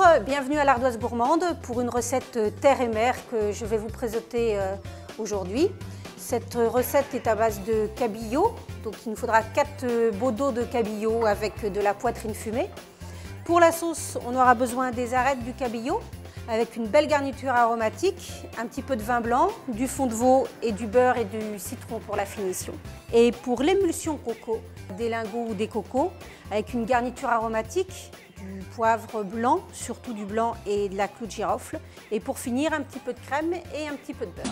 Bonjour, bienvenue à l'Ardoise Gourmande pour une recette terre et mer que je vais vous présenter aujourd'hui. Cette recette est à base de cabillaud, donc il nous faudra 4 beaux dos de cabillaud avec de la poitrine fumée. Pour la sauce, on aura besoin des arêtes du cabillaud avec une belle garniture aromatique, un petit peu de vin blanc, du fond de veau et du beurre et du citron pour la finition. Et pour l'émulsion coco, des lingots ou des cocos avec une garniture aromatique, du poivre blanc, surtout du blanc et de la clou de girofle. Et pour finir, un petit peu de crème et un petit peu de beurre.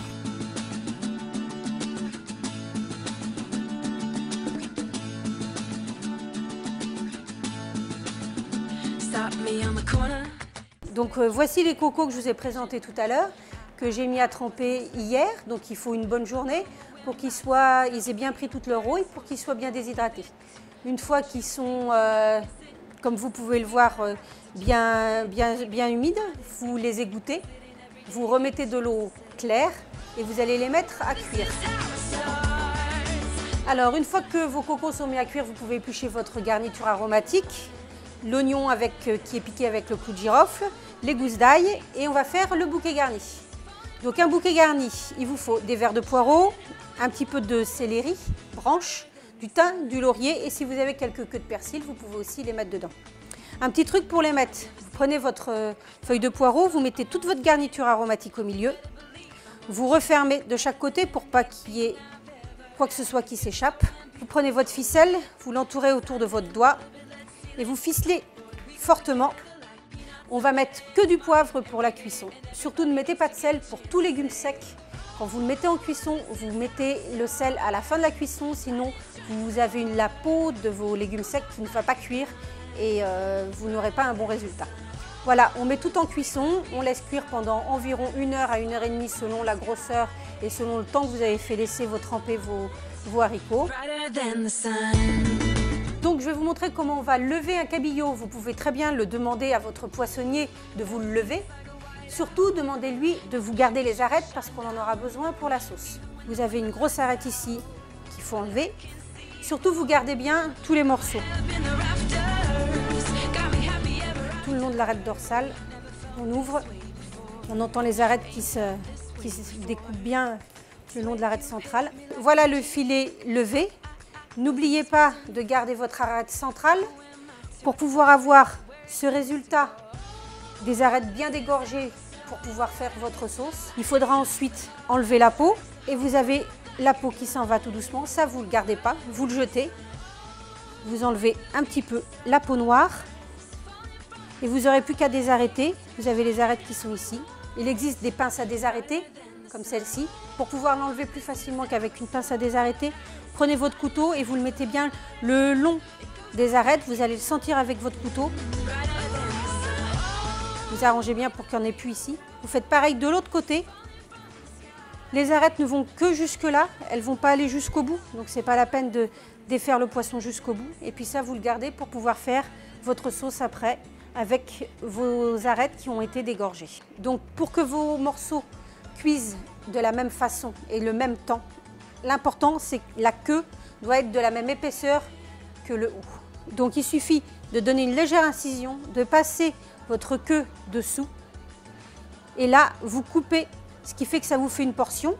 Donc voici les cocos que je vous ai présentés tout à l'heure, que j'ai mis à tremper hier. Donc il faut une bonne journée pour qu'ils aient bien pris toute leur eau et pour qu'ils soient bien déshydratés. Une fois qu'ils sont, comme vous pouvez le voir, bien humides, vous les égouttez, vous remettez de l'eau claire et vous allez les mettre à cuire. Alors une fois que vos cocos sont mis à cuire, vous pouvez éplucher votre garniture aromatique, l'oignon qui est piqué avec le clou de girofle, les gousses d'ail et on va faire le bouquet garni. Donc un bouquet garni, il vous faut des verres de poireaux, un petit peu de céleri, branches, du thym, du laurier et si vous avez quelques queues de persil, vous pouvez aussi les mettre dedans. Un petit truc pour les mettre, vous prenez votre feuille de poireau, vous mettez toute votre garniture aromatique au milieu, vous refermez de chaque côté pour pas qu'il y ait quoi que ce soit qui s'échappe. Vous prenez votre ficelle, vous l'entourez autour de votre doigt et vous ficelez fortement. On va mettre que du poivre pour la cuisson. Surtout ne mettez pas de sel pour tous légumes secs. Quand vous le mettez en cuisson, vous mettez le sel à la fin de la cuisson, sinon vous avez la peau de vos légumes secs qui ne va pas cuire et vous n'aurez pas un bon résultat. Voilà, on met tout en cuisson, on laisse cuire pendant environ 1 heure à 1 heure et demie selon la grosseur et selon le temps que vous avez fait laisser tremper vos haricots. Donc je vais vous montrer comment on va lever un cabillaud. Vous pouvez très bien le demander à votre poissonnier de vous le lever. Surtout, demandez-lui de vous garder les arêtes parce qu'on en aura besoin pour la sauce. Vous avez une grosse arête ici qu'il faut enlever. Surtout, vous gardez bien tous les morceaux. Tout le long de l'arête dorsale, on ouvre. On entend les arêtes qui se découpent bien le long de l'arête centrale. Voilà le filet levé. N'oubliez pas de garder votre arête centrale pour pouvoir avoir ce résultat des arêtes bien dégorgées pour pouvoir faire votre sauce. Il faudra ensuite enlever la peau et vous avez la peau qui s'en va tout doucement. Ça, vous ne le gardez pas, vous le jetez. Vous enlevez un petit peu la peau noire et vous n'aurez plus qu'à désarrêter. Vous avez les arêtes qui sont ici. Il existe des pinces à désarrêter comme celle-ci. Pour pouvoir l'enlever plus facilement qu'avec une pince à désarrêter, prenez votre couteau et vous le mettez bien le long des arêtes. Vous allez le sentir avec votre couteau. Vous arrangez bien pour qu'il n'y en ait plus ici. Vous faites pareil de l'autre côté. Les arêtes ne vont que jusque là, elles ne vont pas aller jusqu'au bout. Donc ce n'est pas la peine de défaire le poisson jusqu'au bout. Et puis ça, vous le gardez pour pouvoir faire votre sauce après avec vos arêtes qui ont été dégorgées. Donc pour que vos morceaux cuisent de la même façon et le même temps, l'important c'est que la queue doit être de la même épaisseur que le haut. Donc il suffit de donner une légère incision, de passer votre queue dessous et là vous coupez, ce qui fait que ça vous fait une portion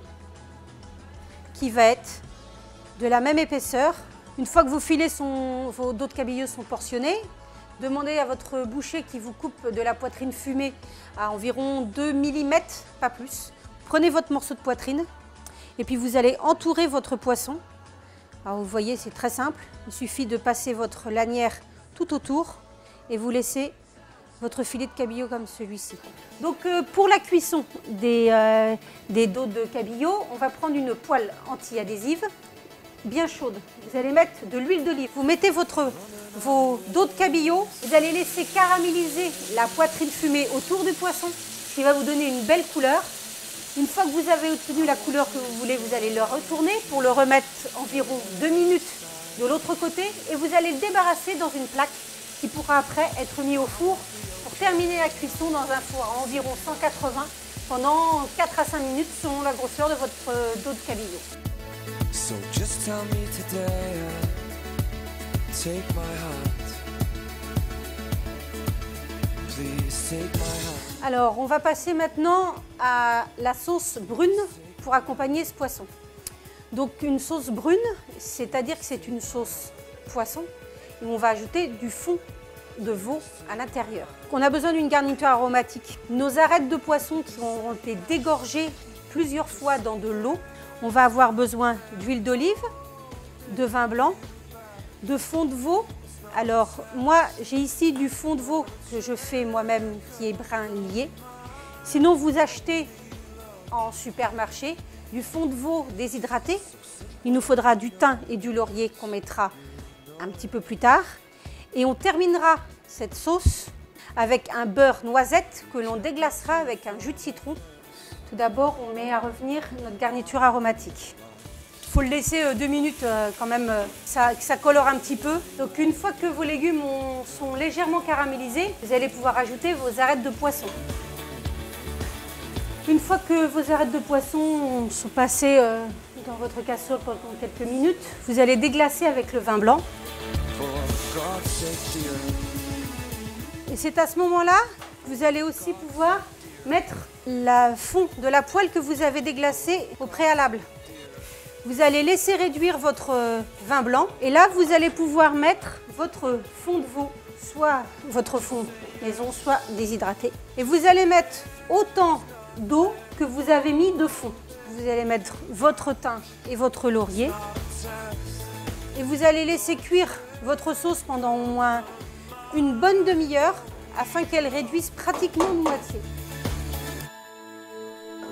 qui va être de la même épaisseur. Une fois que vos filets vos dos de cabillaud sont portionnés, demandez à votre boucher qui vous coupe de la poitrine fumée à environ 2 mm, pas plus. Prenez votre morceau de poitrine et puis vous allez entourer votre poisson. Alors vous voyez, c'est très simple, il suffit de passer votre lanière tout autour et vous laissez votre filet de cabillaud comme celui-ci. Donc pour la cuisson des dos de cabillaud, on va prendre une poêle anti-adhésive bien chaude. Vous allez mettre de l'huile d'olive. Vous mettez vos dos de cabillaud, vous allez laisser caraméliser la poitrine fumée autour du poisson, ce qui va vous donner une belle couleur. Une fois que vous avez obtenu la couleur que vous voulez, vous allez le retourner pour le remettre environ 2 minutes de l'autre côté et vous allez le débarrasser dans une plaque qui pourra après être mis au four pour terminer la cuisson dans un four à environ 180 pendant 4 à 5 minutes selon la grosseur de votre dos de cabillaud. So just tell me today, take my heart. Alors, on va passer maintenant à la sauce brune pour accompagner ce poisson. Donc, une sauce brune, c'est-à-dire que c'est une sauce poisson où on va ajouter du fond de veau à l'intérieur. On a besoin d'une garniture aromatique. Nos arêtes de poisson qui ont été dégorgées plusieurs fois dans de l'eau, on va avoir besoin d'huile d'olive, de vin blanc, de fond de veau. Alors moi j'ai ici du fond de veau que je fais moi-même qui est brun lié. Sinon vous achetez en supermarché du fond de veau déshydraté. Il nous faudra du thym et du laurier qu'on mettra un petit peu plus tard. Et on terminera cette sauce avec un beurre noisette que l'on déglacera avec un jus de citron. Tout d'abord, on met à revenir notre garniture aromatique. Il faut le laisser 2 minutes quand même, que ça colore un petit peu. Donc une fois que vos légumes sont légèrement caramélisés, vous allez pouvoir ajouter vos arêtes de poisson. Une fois que vos arêtes de poisson sont passées dans votre casserole pendant quelques minutes, vous allez déglacer avec le vin blanc. Et c'est à ce moment-là que vous allez aussi pouvoir mettre le fond de la poêle que vous avez déglacé au préalable. Vous allez laisser réduire votre vin blanc et là vous allez pouvoir mettre votre fond de veau, soit votre fond maison, soit déshydraté. Et vous allez mettre autant d'eau que vous avez mis de fond. Vous allez mettre votre thym et votre laurier et vous allez laisser cuire votre sauce pendant au moins une bonne demi-heure afin qu'elle réduise pratiquement de moitié.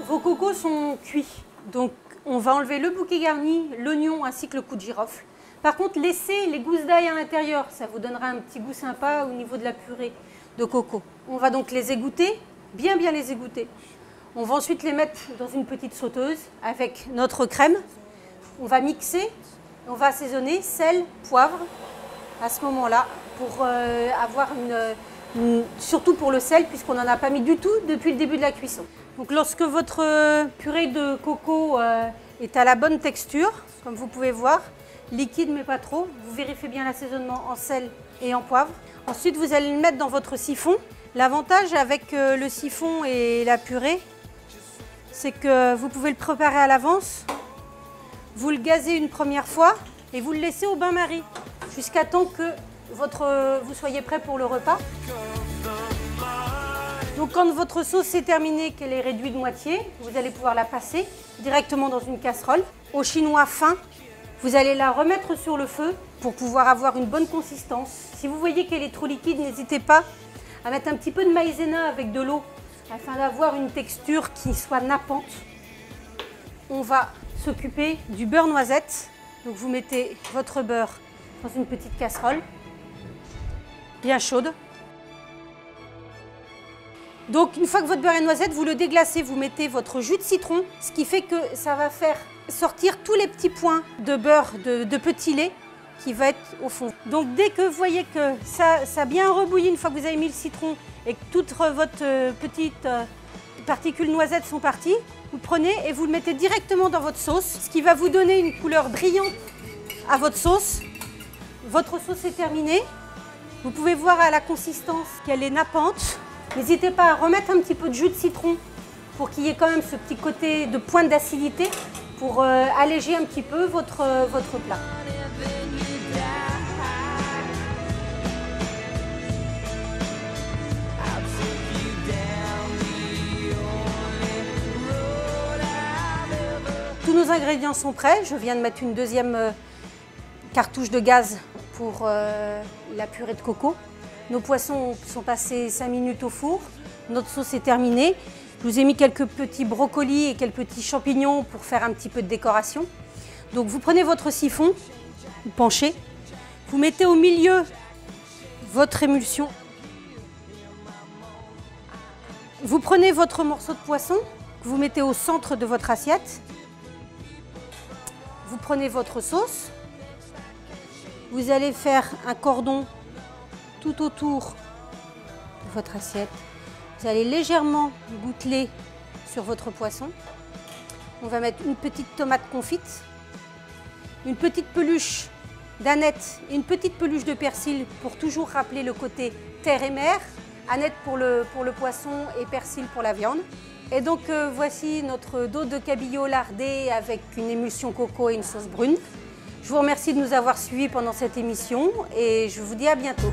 Vos cocos sont cuits, donc on va enlever le bouquet garni, l'oignon ainsi que le clou de girofle. Par contre, laissez les gousses d'ail à l'intérieur, ça vous donnera un petit goût sympa au niveau de la purée de coco. On va donc les égoutter, bien les égoutter. On va ensuite les mettre dans une petite sauteuse avec notre crème. On va mixer, on va assaisonner, sel, poivre à ce moment-là pour avoir surtout pour le sel puisqu'on n'en a pas mis du tout depuis le début de la cuisson. Donc lorsque votre purée de coco est à la bonne texture, comme vous pouvez voir, liquide mais pas trop, vous vérifiez bien l'assaisonnement en sel et en poivre. Ensuite vous allez le mettre dans votre siphon. L'avantage avec le siphon et la purée, c'est que vous pouvez le préparer à l'avance, vous le gazez une première fois et vous le laissez au bain-marie jusqu'à temps que vous soyez prêt pour le repas. Donc quand votre sauce est terminée, qu'elle est réduite de moitié, vous allez pouvoir la passer directement dans une casserole. Au chinois fin, vous allez la remettre sur le feu pour pouvoir avoir une bonne consistance. Si vous voyez qu'elle est trop liquide, n'hésitez pas à mettre un petit peu de maïzena avec de l'eau afin d'avoir une texture qui soit nappante. On va s'occuper du beurre noisette. Donc vous mettez votre beurre dans une petite casserole bien chaude. Donc une fois que votre beurre est noisette, vous le déglacez, vous mettez votre jus de citron, ce qui fait que ça va faire sortir tous les petits points de beurre, de petit lait qui va être au fond. Donc dès que vous voyez que ça a bien rebouilli, une fois que vous avez mis le citron et que toutes votre petite particules noisettes sont parties, vous prenez et vous le mettez directement dans votre sauce, ce qui va vous donner une couleur brillante à votre sauce. Votre sauce est terminée. Vous pouvez voir à la consistance qu'elle est nappante. N'hésitez pas à remettre un petit peu de jus de citron pour qu'il y ait quand même ce petit côté de pointe d'acidité pour alléger un petit peu votre plat. Tous nos ingrédients sont prêts. Je viens de mettre une deuxième cartouche de gaz pour la purée de coco. Nos poissons sont passés 5 minutes au four. Notre sauce est terminée. Je vous ai mis quelques petits brocolis et quelques petits champignons pour faire un petit peu de décoration. Donc vous prenez votre siphon, vous penchez, vous mettez au milieu votre émulsion. Vous prenez votre morceau de poisson que vous mettez au centre de votre assiette. Vous prenez votre sauce. Vous allez faire un cordon tout autour de votre assiette. Vous allez légèrement goutteler sur votre poisson. On va mettre une petite tomate confite, une petite peluche d'aneth et une petite peluche de persil pour toujours rappeler le côté terre et mer. Annette pour le poisson et Persil pour la viande. Et donc voici notre dos de cabillaud lardé avec une émulsion coco et une sauce brune. Je vous remercie de nous avoir suivis pendant cette émission et je vous dis à bientôt.